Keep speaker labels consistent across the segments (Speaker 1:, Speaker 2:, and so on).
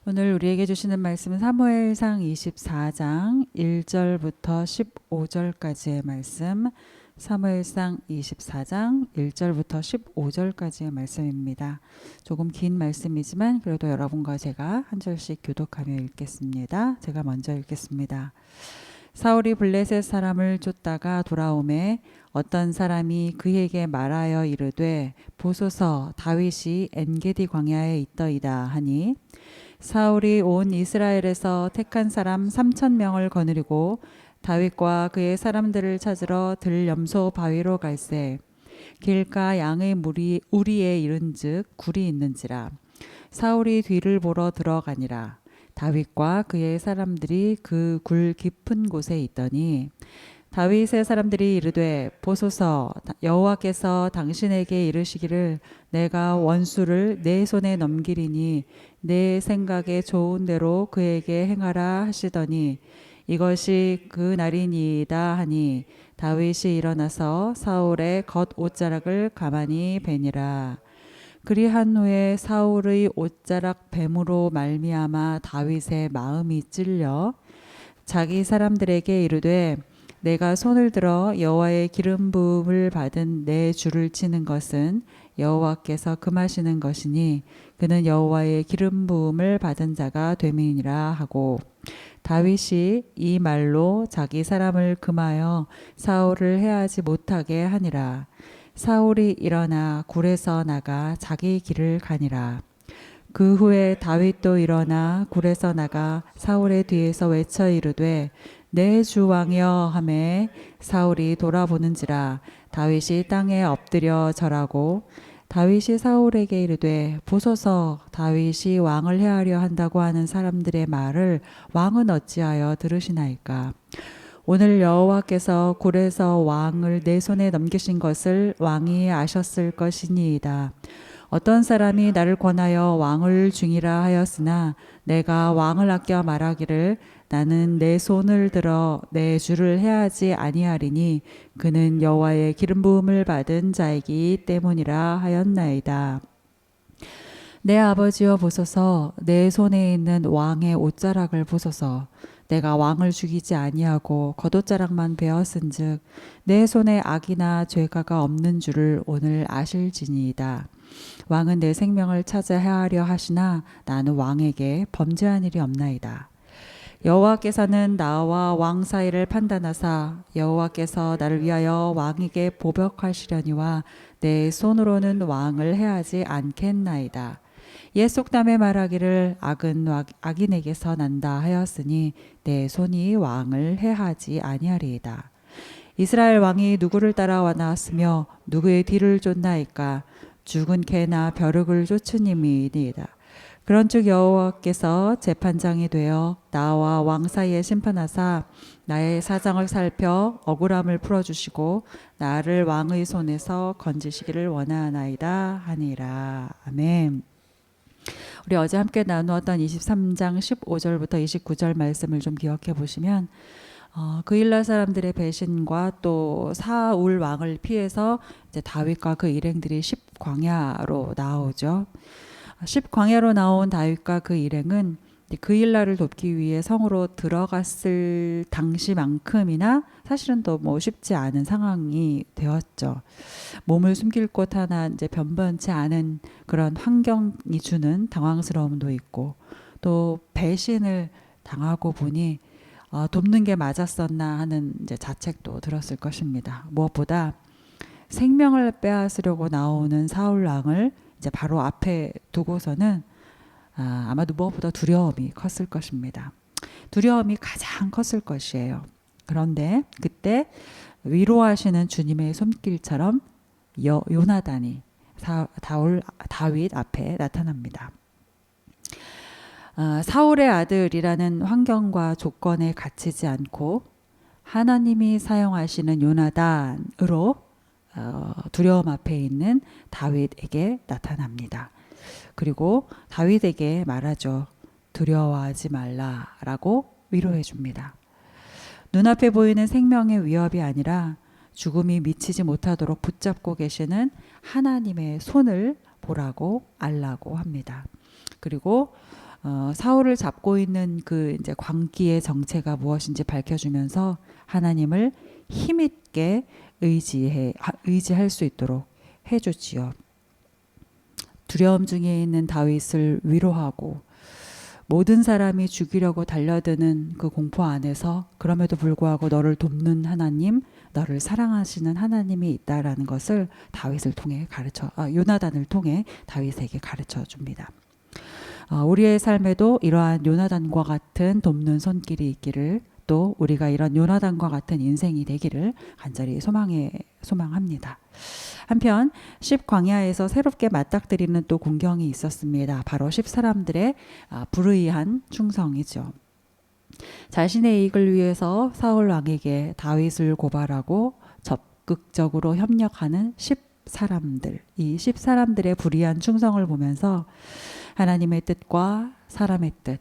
Speaker 1: 오늘 우리에게 주시는 말씀은 사무엘상 24장 1절부터 15절까지의 말씀, 사무엘상 24장 1절부터 15절까지의 말씀입니다. 조금 긴 말씀이지만 그래도 여러분과 제가 한 절씩 교독하며 읽겠습니다. 제가 먼저 읽겠습니다. 사울이 블레셋 사람을 쫓다가 돌아오매 어떤 사람이 그에게 말하여 이르되 보소서 다윗이 엔게디 광야에 있더이다 하니 사울이 온 이스라엘에서 택한 사람 3,000명을 거느리고 다윗과 그의 사람들을 찾으러 들염소 바위로 갈새 길가 양의 우리에 이른즉 굴이 있는지라 사울이 뒤를 보러 들어가니라 다윗과 그의 사람들이 그 굴 깊은 곳에 있더니 다윗의 사람들이 이르되 보소서 여호와께서 당신에게 이르시기를 내가 원수를 내 손에 넘기리니 내 생각에 좋은 대로 그에게 행하라 하시더니 이것이 그 날이니이다 하니 다윗이 일어나서 사울의 겉 옷자락을 가만히 베니라. 그리한 후에 사울의 옷자락 뱀으로 말미암아 다윗의 마음이 찔려 자기 사람들에게 이르되 내가 손을 들어 여호와의 기름 부음을 받은 내 주를 치는 것은 여호와께서 금하시는 것이니 그는 여호와의 기름 부음을 받은 자가 됨이니라 하고 다윗이 이 말로 자기 사람을 금하여 사울을 해하지 못하게 하니라. 사울이 일어나 굴에서 나가 자기 길을 가니라. 그 후에 다윗도 일어나 굴에서 나가 사울의 뒤에서 외쳐 이르되 내 주 왕이여 하매 사울이 돌아보는지라 다윗이 땅에 엎드려 절하고 다윗이 사울에게 이르되 보소서 다윗이 왕을 해하려 한다고 하는 사람들의 말을 왕은 어찌하여 들으시나이까. 오늘 여호와께서 굴에서 왕을 내 손에 넘기신 것을 왕이 아셨을 것이니이다. 어떤 사람이 나를 권하여 왕을 중이라 하였으나 내가 왕을 아껴 말하기를 나는 내 손을 들어 내 주를 해하지 아니하리니 그는 여호와의 기름 부음을 받은 자이기 때문이라 하였나이다. 내 아버지여 보소서 내 손에 있는 왕의 옷자락을 보소서 내가 왕을 죽이지 아니하고 겉옷자락만 베었은즉 내 손에 악이나 죄가가 없는 줄을 오늘 아실지니이다. 왕은 내 생명을 찾아 해하려 하시나 나는 왕에게 범죄한 일이 없나이다. 여호와께서는 나와 왕 사이를 판단하사 여호와께서 나를 위하여 왕에게 보복하시려니와 내 손으로는 왕을 해하지 않겠나이다. 옛 속담에 말하기를 악은 악인에게서 난다 하였으니 내 손이 왕을 해하지 아니하리이다. 이스라엘 왕이 누구를 따라와 나왔으며 누구의 뒤를 쫓나이까. 죽은 개나 벼룩을 쫓으님이니이다. 그런즉 여호와께서 재판장이 되어 나와 왕 사이에 심판하사 나의 사정을 살펴 억울함을 풀어주시고 나를 왕의 손에서 건지시기를 원하나이다 하니라. 아멘. 우리 어제 함께 나누었던 23장 15절부터 29절 말씀을 좀 기억해 보시면 그일라 사람들의 배신과 또 사울 왕을 피해서 이제 다윗과 그 일행들이 10광야로 나오죠. 10광야로 나온 다윗과 그 일행은 그일라를 돕기 위해 성으로 들어갔을 당시만큼이나 사실은 또 뭐 쉽지 않은 상황이 되었죠. 몸을 숨길 곳 하나 이제 변변치 않은 그런 환경이 주는 당황스러움도 있고 또 배신을 당하고 보니 돕는 게 맞았었나 하는 이제 자책도 들었을 것입니다. 무엇보다 생명을 빼앗으려고 나오는 사울 왕을 이제 바로 앞에 두고서는 아마도 무엇보다 두려움이 컸을 것입니다. 두려움이 가장 컸을 것이에요. 그런데 그때 위로하시는 주님의 손길처럼 요나단이 다윗 앞에 나타납니다. 사울의 아들이라는 환경과 조건에 갇히지 않고 하나님이 사용하시는 요나단으로 두려움 앞에 있는 다윗에게 나타납니다. 그리고 다윗에게 말하죠. 두려워하지 말라라고 위로해 줍니다. 눈앞에 보이는 생명의 위협이 아니라 죽음이 미치지 못하도록 붙잡고 계시는 하나님의 손을 보라고 알라고 합니다. 그리고 사울을 잡고 있는 그 이제 광기의 정체가 무엇인지 밝혀주면서 하나님을 힘있게 의지할 수 있도록 해주지요. 두려움 중에 있는 다윗을 위로하고 모든 사람이 죽이려고 달려드는 그 공포 안에서 그럼에도 불구하고 너를 돕는 하나님, 너를 사랑하시는 하나님이 있다라는 것을 다윗을 통해 요나단을 통해 다윗에게 가르쳐 줍니다. 우리의 삶에도 이러한 요나단과 같은 돕는 손길이 있기를, 또 우리가 이런 요나단과 같은 인생이 되기를 간절히 소망합니다. 한편 10광야에서 새롭게 맞닥뜨리는 또 군경이 있었습니다. 바로 10사람들의 불의한 충성이죠. 자신의 이익을 위해서 사울 왕에게 다윗을 고발하고 적극적으로 협력하는 10사람들, 이 10사람들의 불의한 충성을 보면서 하나님의 뜻과 사람의 뜻,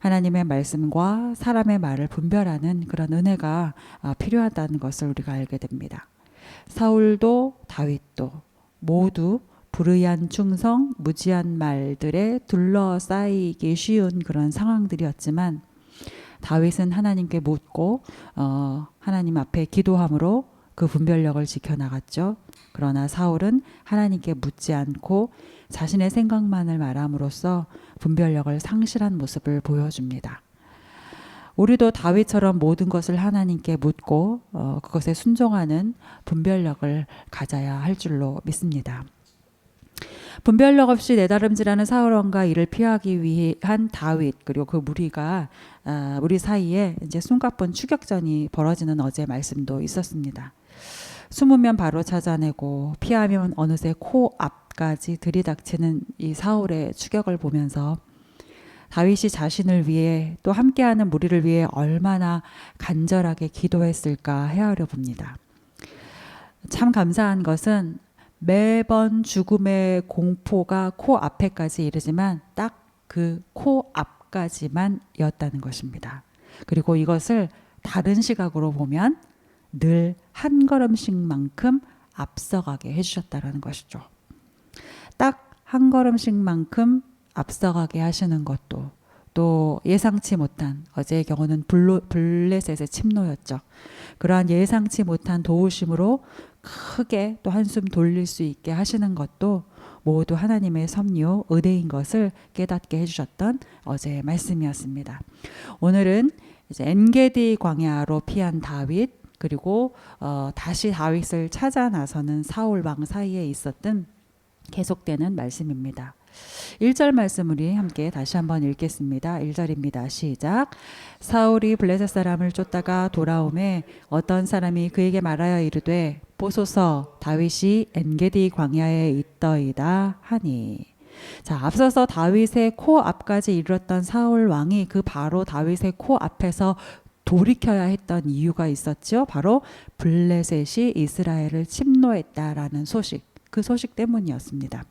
Speaker 1: 하나님의 말씀과 사람의 말을 분별하는 그런 은혜가 필요하다는 것을 우리가 알게 됩니다. 사울도 다윗도 모두 불의한 충성, 무지한 말들에 둘러싸이기 쉬운 그런 상황들이었지만 다윗은 하나님께 묻고 하나님 앞에 기도함으로 그 분별력을 지켜나갔죠. 그러나 사울은 하나님께 묻지 않고 자신의 생각만을 말함으로써 분별력을 상실한 모습을 보여줍니다. 우리도 다윗처럼 모든 것을 하나님께 묻고 그것에 순종하는 분별력을 가져야 할 줄로 믿습니다. 분별력 없이 내다름질하는 사울 왕과 이를 피하기 위한 다윗, 그리고 그 무리 사이에 이제 숨가쁜 추격전이 벌어지는 어제 말씀도 있었습니다. 숨으면 바로 찾아내고 피하면 어느새 코앞까지 들이닥치는 이 사울의 추격을 보면서 다윗이 자신을 위해 또 함께하는 무리를 위해 얼마나 간절하게 기도했을까 헤아려 봅니다. 참 감사한 것은 매번 죽음의 공포가 코앞에까지 이르지만 딱 그 코앞까지만이었다는 것입니다. 그리고 이것을 다른 시각으로 보면 늘 한 걸음씩만큼 앞서가게 해주셨다는 것이죠. 딱 한 걸음씩만큼 앞서가게 하시는 것도 또 예상치 못한, 어제의 경우는 블레셋의 침노였죠. 그러한 예상치 못한 도우심으로 크게 또 한숨 돌릴 수 있게 하시는 것도 모두 하나님의 섭리, 은혜인 것을 깨닫게 해주셨던 어제의 말씀이었습니다. 오늘은 이제 엔게디 광야로 피한 다윗, 그리고 다시 다윗을 찾아 나서는 사울 왕 사이에 있었던 계속되는 말씀입니다. 1절 말씀 우리 함께 다시 한번 읽겠습니다. 1절입니다. 시작. 사울이 블레셋 사람을 쫓다가 돌아오매 어떤 사람이 그에게 말하여 이르되 보소서 다윗이 엔게디 광야에 있더이다 하니. 자, 앞서서 다윗의 코앞까지 이르렀던 사울 왕이 그 바로 다윗의 코앞에서 돌이켜야 했던 이유가 있었죠. 바로 블레셋이 이스라엘을 침노했다라는 소식, 그 소식 때문이었습니다.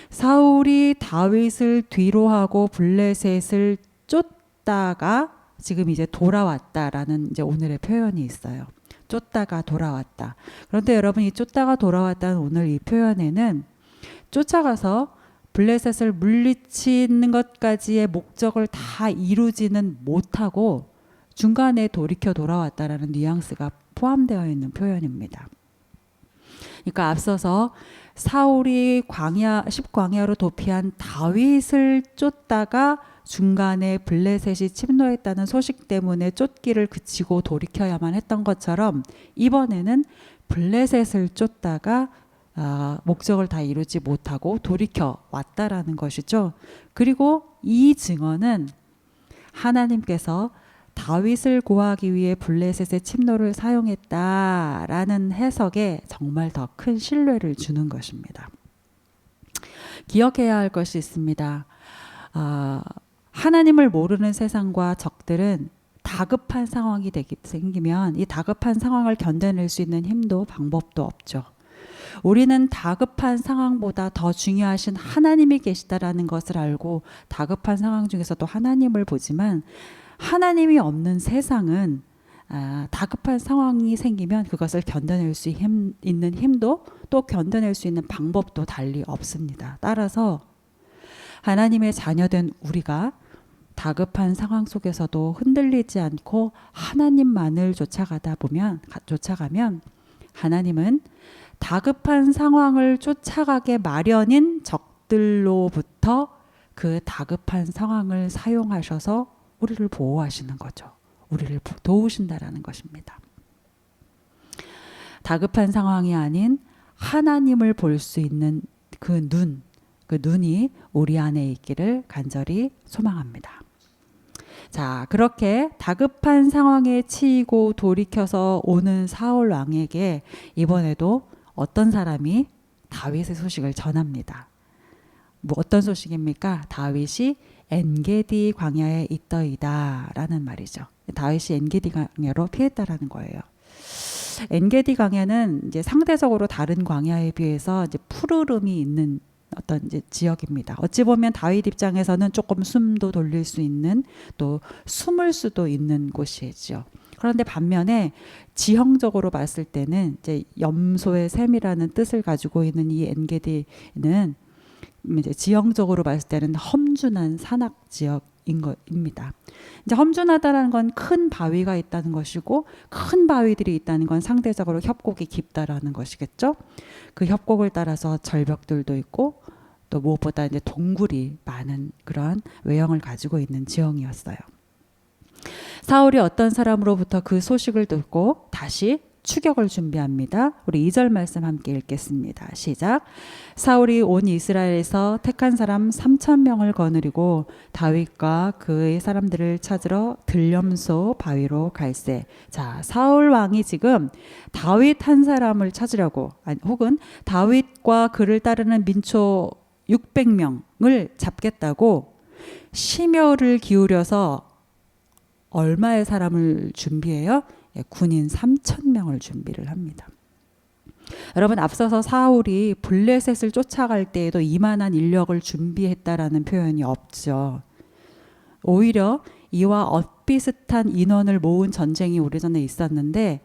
Speaker 1: 사울이 다윗을 뒤로하고 블레셋을 쫓다가 지금 이제 돌아왔다라는 이제 오늘의 표현이 있어요. 쫓다가 돌아왔다. 그런데 여러분, 이 쫓다가 돌아왔다는 오늘 이 표현에는 쫓아가서 블레셋을 물리치는 것까지의 목적을 다 이루지는 못하고 중간에 돌이켜 돌아왔다라는 뉘앙스가 포함되어 있는 표현입니다. 그러니까 앞서서 사울이 10광야로 도피한 다윗을 쫓다가 중간에 블레셋이 침노했다는 소식 때문에 쫓기를 그치고 돌이켜야만 했던 것처럼 이번에는 블레셋을 쫓다가 목적을 다 이루지 못하고 돌이켜 왔다라는 것이죠. 그리고 이 증언은 하나님께서 다윗을 구하기 위해 블레셋의 침노를 사용했다라는 해석에 정말 더 큰 신뢰를 주는 것입니다. 기억해야 할 것이 있습니다. 하나님을 모르는 세상과 적들은 다급한 상황이 생기면 이 다급한 상황을 견뎌낼 수 있는 힘도 방법도 없죠. 우리는 다급한 상황보다 더 중요하신 하나님이 계시다라는 것을 알고 다급한 상황 중에서도 하나님을 보지만 하나님이 없는 세상은 다급한 상황이 생기면 그것을 견뎌낼 수 있는 힘도 또 견뎌낼 수 있는 방법도 달리 없습니다. 따라서 하나님의 자녀된 우리가 다급한 상황 속에서도 흔들리지 않고 하나님만을 쫓아가면 하나님은 다급한 상황을 쫓아가게 마련인 적들로부터 그 다급한 상황을 사용하셔서 우리를 보호하시는 거죠. 우리를 도우신다라는 것입니다. 다급한 상황이 아닌 하나님을 볼 수 있는 그 눈이 우리 안에 있기를 간절히 소망합니다. 자, 그렇게 다급한 상황에 치이고 돌이켜서 오는 사울 왕에게 이번에도 어떤 사람이 다윗의 소식을 전합니다. 뭐 어떤 소식입니까? 다윗이 엔게디 광야에 있더이다 라는 말이죠. 다윗이 엔게디 광야로 피했다라는 거예요. 엔게디 광야는 이제 상대적으로 다른 광야에 비해서 이제 푸르름이 있는 어떤 이제 지역입니다. 어찌 보면 다윗 입장에서는 조금 숨도 돌릴 수 있는, 또 숨을 수도 있는 곳이죠. 그런데 반면에 지형적으로 봤을 때는 이제 염소의 샘이라는 뜻을 가지고 있는 이 엔게디는 이제 지형적으로 봤을 때는 험준한 산악 지역인 것입니다. 이제 험준하다는 건 큰 바위가 있다는 것이고, 큰 바위들이 있다는 건 상대적으로 협곡이 깊다라는 것이겠죠. 그 협곡을 따라서 절벽들도 있고, 또 무엇보다 이제 동굴이 많은 그러한 외형을 가지고 있는 지형이었어요. 사울이 어떤 사람으로부터 그 소식을 듣고 다시 추격을 준비합니다. 우리 2절 말씀 함께 읽겠습니다. 시작. 사울이 온 이스라엘에서 택한 사람 3,000명을 거느리고 다윗과 그의 사람들을 찾으러 들염소 바위로 갈새. 자, 사울 왕이 지금 다윗 한 사람을 찾으려고, 혹은 다윗과 그를 따르는 민초 600명을 잡겠다고 심혈을 기울여서 얼마의 사람을 준비해요? 군인 3,000명을 준비를 합니다. 여러분, 앞서서 사울이 블레셋을 쫓아갈 때에도 이만한 인력을 준비했다라는 표현이 없죠. 오히려 이와 엇비슷한 인원을 모은 전쟁이 오래전에 있었는데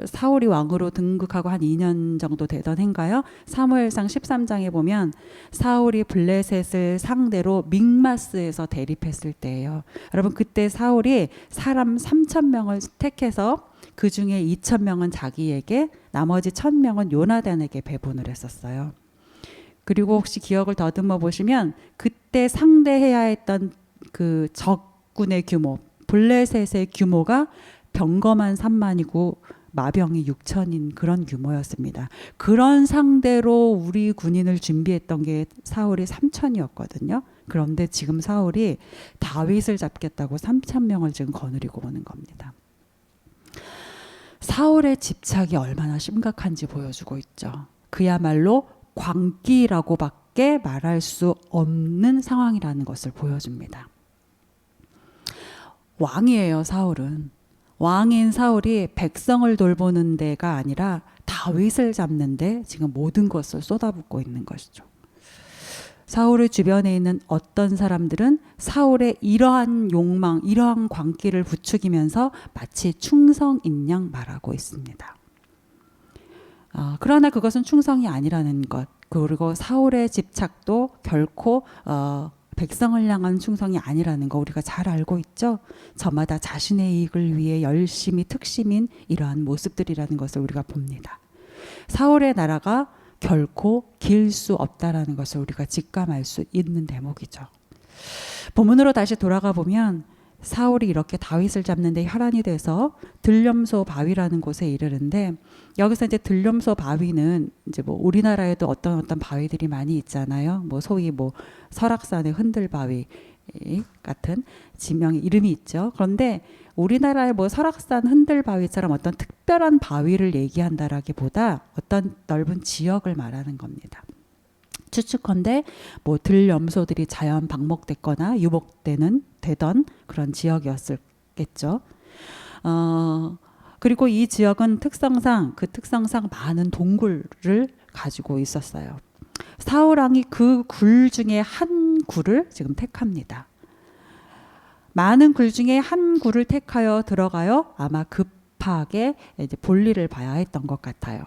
Speaker 1: 사울이 왕으로 등극하고 한 2년 정도 되던 해인가요? 사무엘상 13장에 보면 사울이 블레셋을 상대로 믹마스에서 대립했을 때예요. 여러분, 그때 사울이 사람 3,000명을 택해서 그 중에 2,000명은 자기에게, 나머지 1,000명은 요나단에게 배분을 했었어요. 그리고 혹시 기억을 더듬어 보시면 그때 상대해야 했던 그 적군의 규모, 블레셋의 규모가 병거만 3만이고 마병이 6천인 그런 규모였습니다. 그런 상대로 우리 군인을 준비했던 게 사울이 3천이었거든요. 그런데 지금 사울이 다윗을 잡겠다고 3,000명을 지금 거느리고 오는 겁니다. 사울의 집착이 얼마나 심각한지 보여주고 있죠. 그야말로 광기라고밖에 말할 수 없는 상황이라는 것을 보여줍니다. 왕이에요, 사울은. 왕인 사울이 백성을 돌보는 데가 아니라 다윗을 잡는 데 지금 모든 것을 쏟아붓고 있는 것이죠. 사울의 주변에 있는 어떤 사람들은 사울의 이러한 욕망, 이러한 광기를 부추기면서 마치 충성인 양 말하고 있습니다. 그러나 그것은 충성이 아니라는 것, 그리고 사울의 집착도 결코 백성을 향한 충성이 아니라는 거 우리가 잘 알고 있죠. 저마다 자신의 이익을 위해 열심히 특심인 이러한 모습들이라는 것을 우리가 봅니다. 사울의 나라가 결코 길 수 없다라는 것을 우리가 직감할 수 있는 대목이죠. 본문으로 다시 돌아가 보면 사울이 이렇게 다윗을 잡는데 혈안이 돼서 들염소 바위라는 곳에 이르는데, 여기서 이제 들염소 바위는 이제 뭐 우리나라에도 어떤 바위들이 많이 있잖아요. 뭐 소위 뭐 설악산의 흔들 바위 같은 지명의 이름이 있죠. 그런데 우리나라의 뭐 설악산 흔들 바위처럼 어떤 특별한 바위를 얘기한다라기보다 어떤 넓은 지역을 말하는 겁니다. 추측컨대 뭐 들염소들이 자연 방목됐거나 유목되던 그런 지역이었겠죠. 그리고 이 지역은 특성상 많은 동굴을 가지고 있었어요. 사울 왕이 그 굴 중에 한 굴을 지금 택합니다. 많은 굴 중에 한 굴을 택하여 들어가요. 아마 급하게 이제 볼일을 봐야 했던 것 같아요.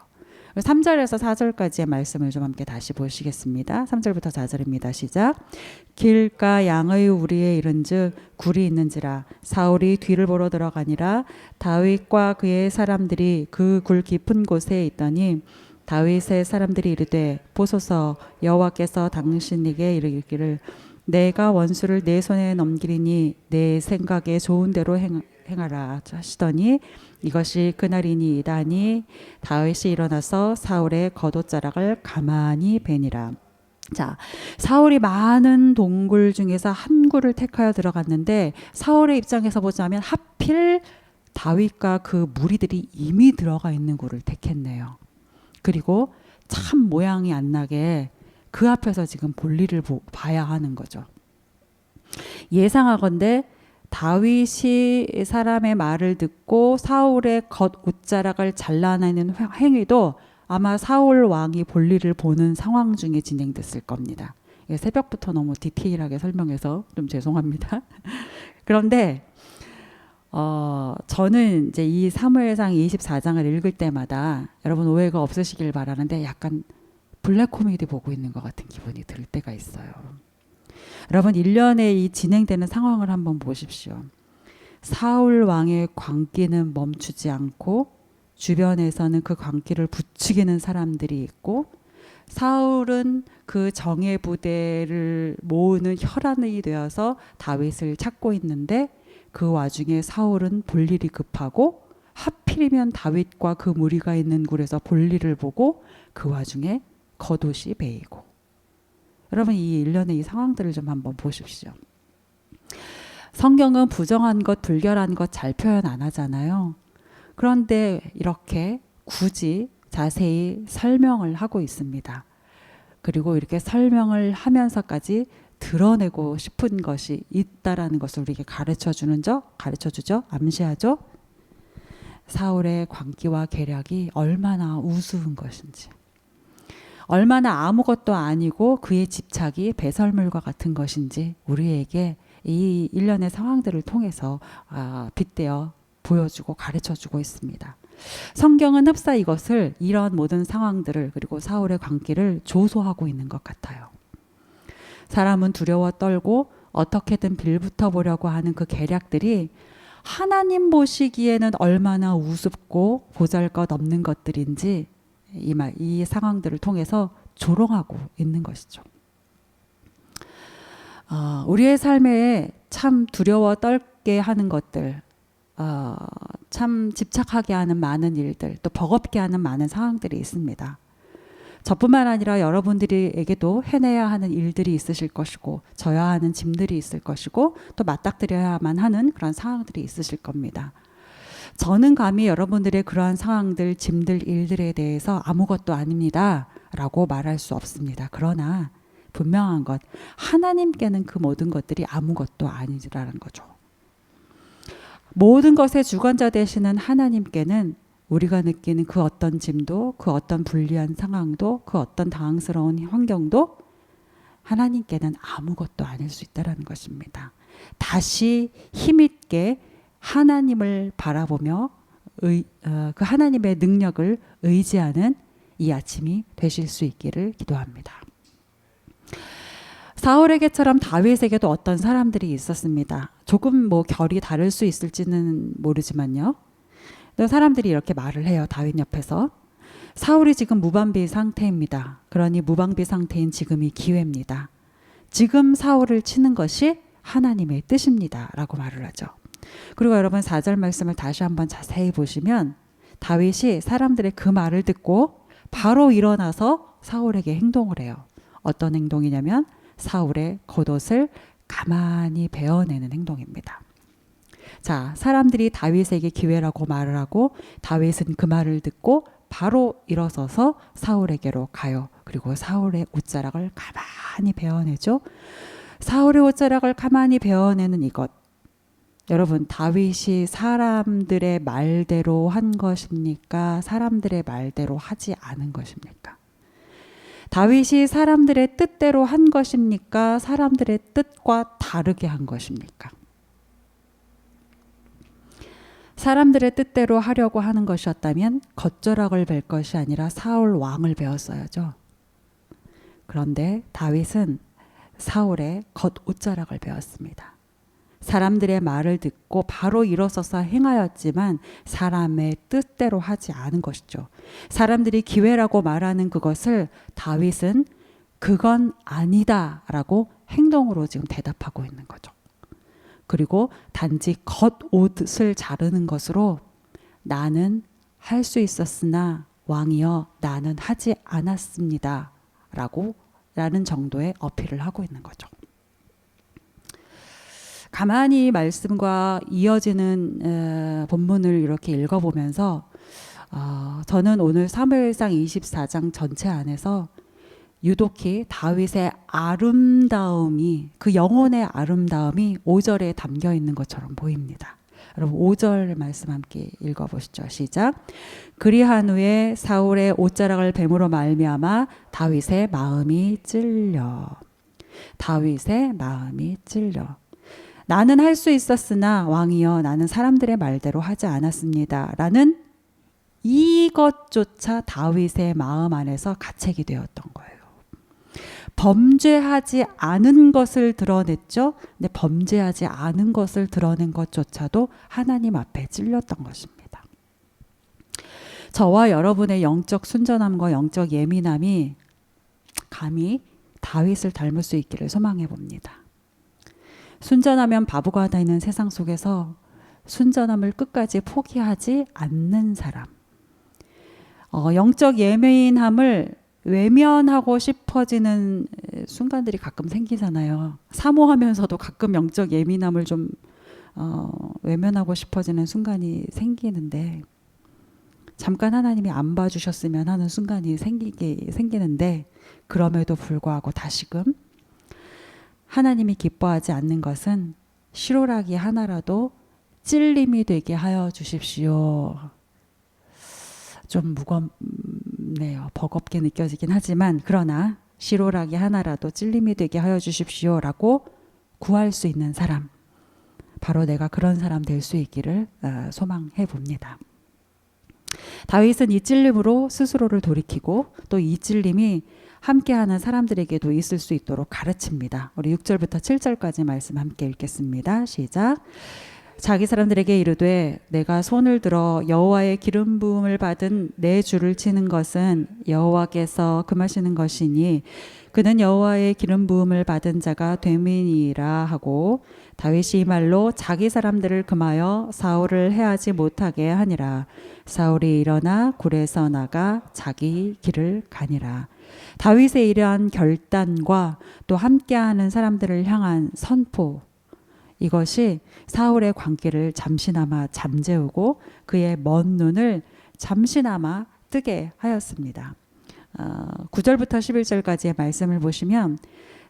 Speaker 1: 3절에서 4절까지의 말씀을 좀 함께 다시 보시겠습니다. 3절부터 4절입니다. 시작. 길가 양의 우리에 이른즉 굴이 있는지라 사울이 뒤를 보러 들어가니라 다윗과 그의 사람들이 그 굴 깊은 곳에 있더니 다윗의 사람들이 이르되 보소서 여호와께서 당신에게 이르기를 내가 원수를 내 손에 넘기리니 내 생각에 좋은 대로 행하라 하시더니 이것이 그날이니이다 하니 다윗이 일어나서 사울의 겉옷자락을 가만히 베니라. 자, 사울이 많은 동굴 중에서 한 굴을 택하여 들어갔는데 사울의 입장에서 보자면 하필 다윗과 그 무리들이 이미 들어가 있는 굴을 택했네요. 그리고 참 모양이 안 나게 그 앞에서 지금 볼일을 봐야 하는 거죠. 예상하건대 다윗이 사람의 말을 듣고 사울의 겉옷자락을 잘라내는 행위도 아마 사울 왕이 볼일을 보는 상황 중에 진행됐을 겁니다. 새벽부터 너무 디테일하게 설명해서 좀 죄송합니다. 그런데 저는 이제 이 사무엘상 24장을 읽을 때마다 여러분 오해가 없으시길 바라는데 약간 블랙 코미디 보고 있는 것 같은 기분이 들 때가 있어요. 여러분 1년에 이 진행되는 상황을 한번 보십시오. 사울 왕의 광기는 멈추지 않고 주변에서는 그 광기를 부추기는 사람들이 있고 사울은 그 정예 부대를 모으는 혈안이 되어서 다윗을 찾고 있는데 그 와중에 사울은 볼 일이 급하고 하필이면 다윗과 그 무리가 있는 굴에서 볼 일을 보고 그 와중에 겉옷이 베이고. 여러분 이 일련의 이 상황들을 좀 한번 보십시오. 성경은 부정한 것, 불결한 것 잘 표현 안 하잖아요. 그런데 이렇게 굳이 자세히 설명을 하고 있습니다. 그리고 이렇게 설명을 하면서까지 드러내고 싶은 것이 있다라는 것을 우리에게 가르쳐주죠. 암시하죠. 사울의 광기와 계략이 얼마나 우스운 것인지, 얼마나 아무것도 아니고 그의 집착이 배설물과 같은 것인지 우리에게 이 일련의 상황들을 통해서 빗대어 보여주고 가르쳐주고 있습니다. 성경은 흡사 이것을, 이런 모든 상황들을, 그리고 사울의 광기를 조소하고 있는 것 같아요. 사람은 두려워 떨고 어떻게든 빌붙어 보려고 하는 그 계략들이 하나님 보시기에는 얼마나 우습고 보잘것없는 것들인지 이 상황들을 통해서 조롱하고 있는 것이죠. 우리의 삶에 참 두려워 떨게 하는 것들, 참 집착하게 하는 많은 일들, 또 버겁게 하는 많은 상황들이 있습니다. 저뿐만 아니라 여러분들에게도 해내야 하는 일들이 있으실 것이고 져야 하는 짐들이 있을 것이고 또 맞닥뜨려야만 하는 그런 상황들이 있으실 겁니다. 저는 감히 여러분들의 그러한 상황들, 짐들, 일들에 대해서 아무것도 아닙니다 라고 말할 수 없습니다. 그러나 분명한 것, 하나님께는 그 모든 것들이 아무것도 아니라는 거죠. 모든 것의 주관자 되시는 하나님께는 우리가 느끼는 그 어떤 짐도, 그 어떤 불리한 상황도, 그 어떤 당황스러운 환경도 하나님께는 아무것도 아닐 수 있다는 것입니다. 다시 힘있게 하나님을 바라보며 그 하나님의 능력을 의지하는 이 아침이 되실 수 있기를 기도합니다. 사울에게처럼 다윗에게도 어떤 사람들이 있었습니다. 조금 결이 다를 수 있을지는 모르지만요. 사람들이 이렇게 말을 해요. 다윗 옆에서. 사울이 지금 무방비 상태입니다. 그러니 무방비 상태인 지금이 기회입니다. 지금 사울을 치는 것이 하나님의 뜻입니다. 라고 말을 하죠. 그리고 여러분 4절 말씀을 다시 한번 자세히 보시면 다윗이 사람들의 그 말을 듣고 바로 일어나서 사울에게 행동을 해요. 어떤 행동이냐면 사울의 겉옷을 가만히 베어내는 행동입니다. 자, 사람들이 다윗에게 기회라고 말을 하고 다윗은 그 말을 듣고 바로 일어서서 사울에게로 가요. 그리고 사울의 옷자락을 가만히 베어내죠. 사울의 옷자락을 가만히 베어내는 이것, 여러분 다윗이 사람들의 말대로 한 것입니까? 사람들의 말대로 하지 않은 것입니까? 다윗이 사람들의 뜻대로 한 것입니까? 사람들의 뜻과 다르게 한 것입니까? 사람들의 뜻대로 하려고 하는 것이었다면 겉조락을 벨 것이 아니라 사울 왕을 배웠어야죠. 그런데 다윗은 사울의 겉옷자락을 배웠습니다. 사람들의 말을 듣고 바로 일어서서 행하였지만 사람의 뜻대로 하지 않은 것이죠. 사람들이 기회라고 말하는 그것을 다윗은 그건 아니다 라고 행동으로 지금 대답하고 있는 거죠. 그리고 단지 겉옷을 자르는 것으로 나는 할 수 있었으나 왕이여 나는 하지 않았습니다 라는 정도의 어필을 하고 있는 거죠. 가만히 말씀과 이어지는 본문을 이렇게 읽어보면서 저는 오늘 사무엘상 24장 전체 안에서 유독히 다윗의 아름다움이, 그 영혼의 아름다움이 5절에 담겨 있는 것처럼 보입니다. 여러분 5절 말씀 함께 읽어보시죠. 시작. 그리한 후에 사울의 옷자락을 뱀으로 말미암아 다윗의 마음이 찔려. 다윗의 마음이 찔려. 나는 할 수 있었으나 왕이여 나는 사람들의 말대로 하지 않았습니다. 라는 이것조차 다윗의 마음 안에서 가책이 되었던 거예요. 범죄하지 않은 것을 드러냈죠. 근데 범죄하지 않은 것을 드러낸 것조차도 하나님 앞에 찔렸던 것입니다. 저와 여러분의 영적 순전함과 영적 예민함이 감히 다윗을 닮을 수 있기를 소망해 봅니다. 순전하면 바보가 되는 세상 속에서 순전함을 끝까지 포기하지 않는 사람. 영적 예민함을 외면하고 싶어지는 순간들이 가끔 생기잖아요. 사모하면서도 가끔 영적 예민함을 좀 외면하고 싶어지는 순간이 생기는데 잠깐 하나님이 안 봐주셨으면 하는 순간이 생기는데 그럼에도 불구하고 다시금 하나님이 기뻐하지 않는 것은 실오라기 하나라도 찔림이 되게 하여 주십시오. 좀 무겁네요. 버겁게 느껴지긴 하지만 그러나 실오라기 하나라도 찔림이 되게 하여 주십시오라고 구할 수 있는 사람, 바로 내가 그런 사람 될 수 있기를 소망해 봅니다. 다윗은 이 찔림으로 스스로를 돌이키고 또 이 찔림이 함께하는 사람들에게도 있을 수 있도록 가르칩니다. 우리 6절부터 7절까지 말씀 함께 읽겠습니다. 시작. 자기 사람들에게 이르되 내가 손을 들어 여호와의 기름 부음을 받은 내 주를 치는 것은 여호와께서 금하시는 것이니 그는 여호와의 기름 부음을 받은 자가 됨이니라 하고 다윗이 이 말로 자기 사람들을 금하여 사울을 해하지 못하게 하니라. 사울이 일어나 굴에서 나가 자기 길을 가니라. 다윗의 이러한 결단과 또 함께하는 사람들을 향한 선포, 이것이 사울의 광기를 잠시나마 잠재우고 그의 먼 눈을 잠시나마 뜨게 하였습니다. 9절부터 11절까지의 말씀을 보시면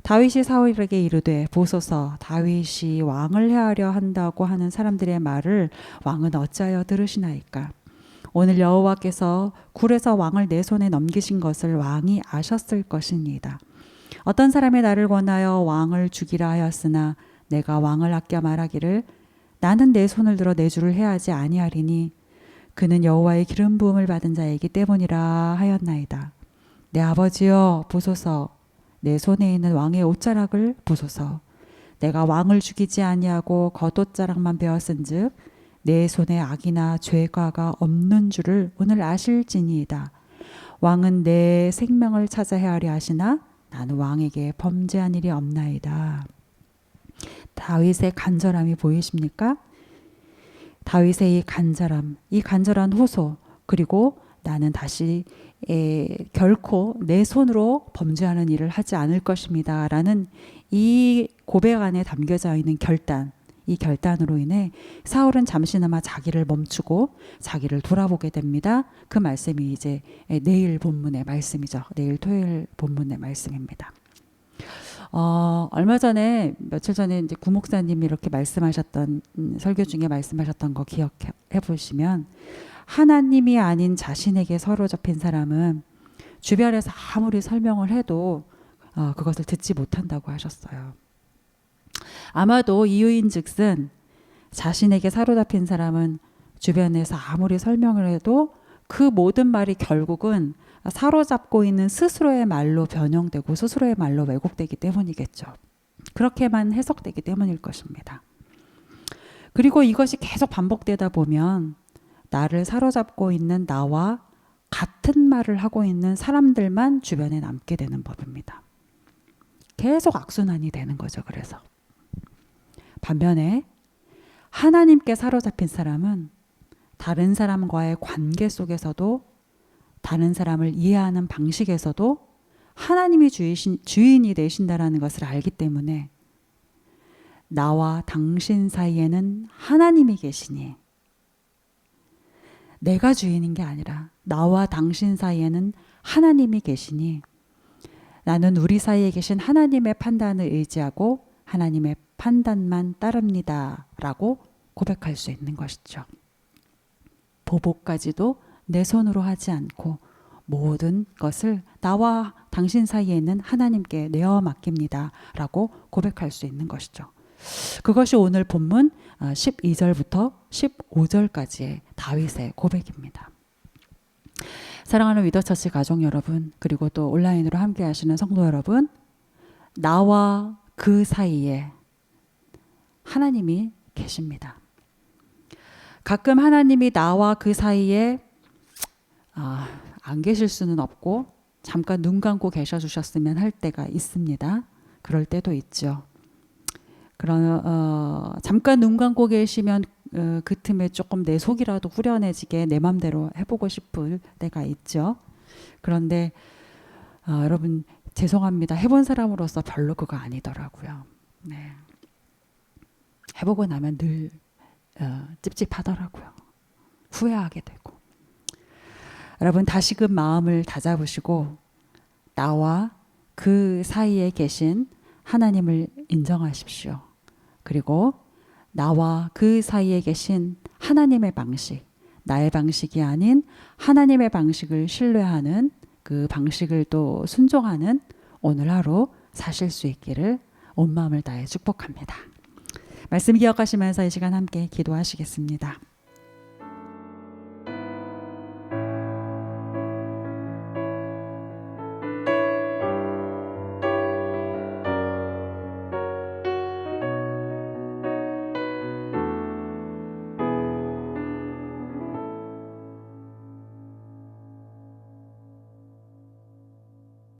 Speaker 1: 다윗이 사울에게 이르되 보소서 다윗이 왕을 해하려 한다고 하는 사람들의 말을 왕은 어찌하여 들으시나이까. 오늘 여호와께서 굴에서 왕을 내 손에 넘기신 것을 왕이 아셨을 것입니다. 어떤 사람이 나를 권하여 왕을 죽이라 하였으나 내가 왕을 아껴 말하기를 나는 내 손을 들어 내 주를 해하지 아니하리니 그는 여호와의 기름 부음을 받은 자이기 때문이라 하였나이다. 내 아버지여 보소서 내 손에 있는 왕의 옷자락을 보소서. 내가 왕을 죽이지 아니하고 겉옷자락만 베었은즉 내 손에 악이나 죄가가 없는 줄을 오늘 아실지니이다. 왕은 내 생명을 찾아 헤아려 하시나 나는 왕에게 범죄한 일이 없나이다. 다윗의 간절함이 보이십니까? 다윗의 이 간절한 호소, 그리고 나는 다시 결코 내 손으로 범죄하는 일을 하지 않을 것입니다 라는 이 고백 안에 담겨져 있는 결단, 이 결단으로 인해 사울은 잠시나마 자기를 멈추고 자기를 돌아보게 됩니다. 그 말씀이 이제 내일 본문의 말씀이죠. 내일 토요일 본문의 말씀입니다. 얼마 전에 며칠 전에 이제 구목사님이 이렇게 말씀하셨던 설교 중에 말씀하셨던 거 기억해 보시면 하나님이 아닌 자신에게 사로잡힌 사람은 주변에서 아무리 설명을 해도 그것을 듣지 못한다고 하셨어요. 아마도 이유인즉슨 자신에게 사로잡힌 사람은 주변에서 아무리 설명을 해도 그 모든 말이 결국은 사로잡고 있는 스스로의 말로 변형되고 스스로의 말로 왜곡되기 때문이겠죠. 그렇게만 해석되기 때문일 것입니다. 그리고 이것이 계속 반복되다 보면 나를 사로잡고 있는 나와 같은 말을 하고 있는 사람들만 주변에 남게 되는 법입니다. 계속 악순환이 되는 거죠. 그래서 반면에 하나님께 사로잡힌 사람은 다른 사람과의 관계 속에서도 다른 사람을 이해하는 방식에서도 하나님이 주인이 되신다라는 것을 알기 때문에 나와 당신 사이에는 하나님이 계시니 내가 주인인 게 아니라 나와 당신 사이에는 하나님이 계시니 나는 우리 사이에 계신 하나님의 판단을 의지하고 하나님의 판단만 따릅니다 라고 고백할 수 있는 것이죠. 보복까지도 내 손으로 하지 않고 모든 것을 나와 당신 사이에 있는 하나님께 내어 맡깁니다 라고 고백할 수 있는 것이죠. 그것이 오늘 본문 12절부터 15절까지의 다윗의 고백입니다. 사랑하는 위더처치 가족 여러분, 그리고 또 온라인으로 함께 하시는 성도 여러분, 나와 그 사이에 하나님이 계십니다. 가끔 하나님이 나와 그 사이에 안 계실 수는 없고 잠깐 눈 감고 계셔 주셨으면 할 때가 있습니다. 그럴 때도 있죠. 잠깐 눈 감고 계시면 그 틈에 조금 내 속이라도 후련해지게 내 맘대로 해보고 싶을 때가 있죠. 그런데 여러분 죄송합니다. 해본 사람으로서 별로 그거 아니더라고요. 네. 해보고 나면 늘 찝찝하더라고요. 후회하게 되고. 여러분 다시금 마음을 다잡으시고 나와 그 사이에 계신 하나님을 인정하십시오. 그리고 나와 그 사이에 계신 하나님의 방식, 나의 방식이 아닌 하나님의 방식을 신뢰하는 그 방식을 또 순종하는 오늘 하루 사실 수 있기를 온 마음을 다해 축복합니다. 말씀 기억하시면서 이 시간 함께 기도하시겠습니다.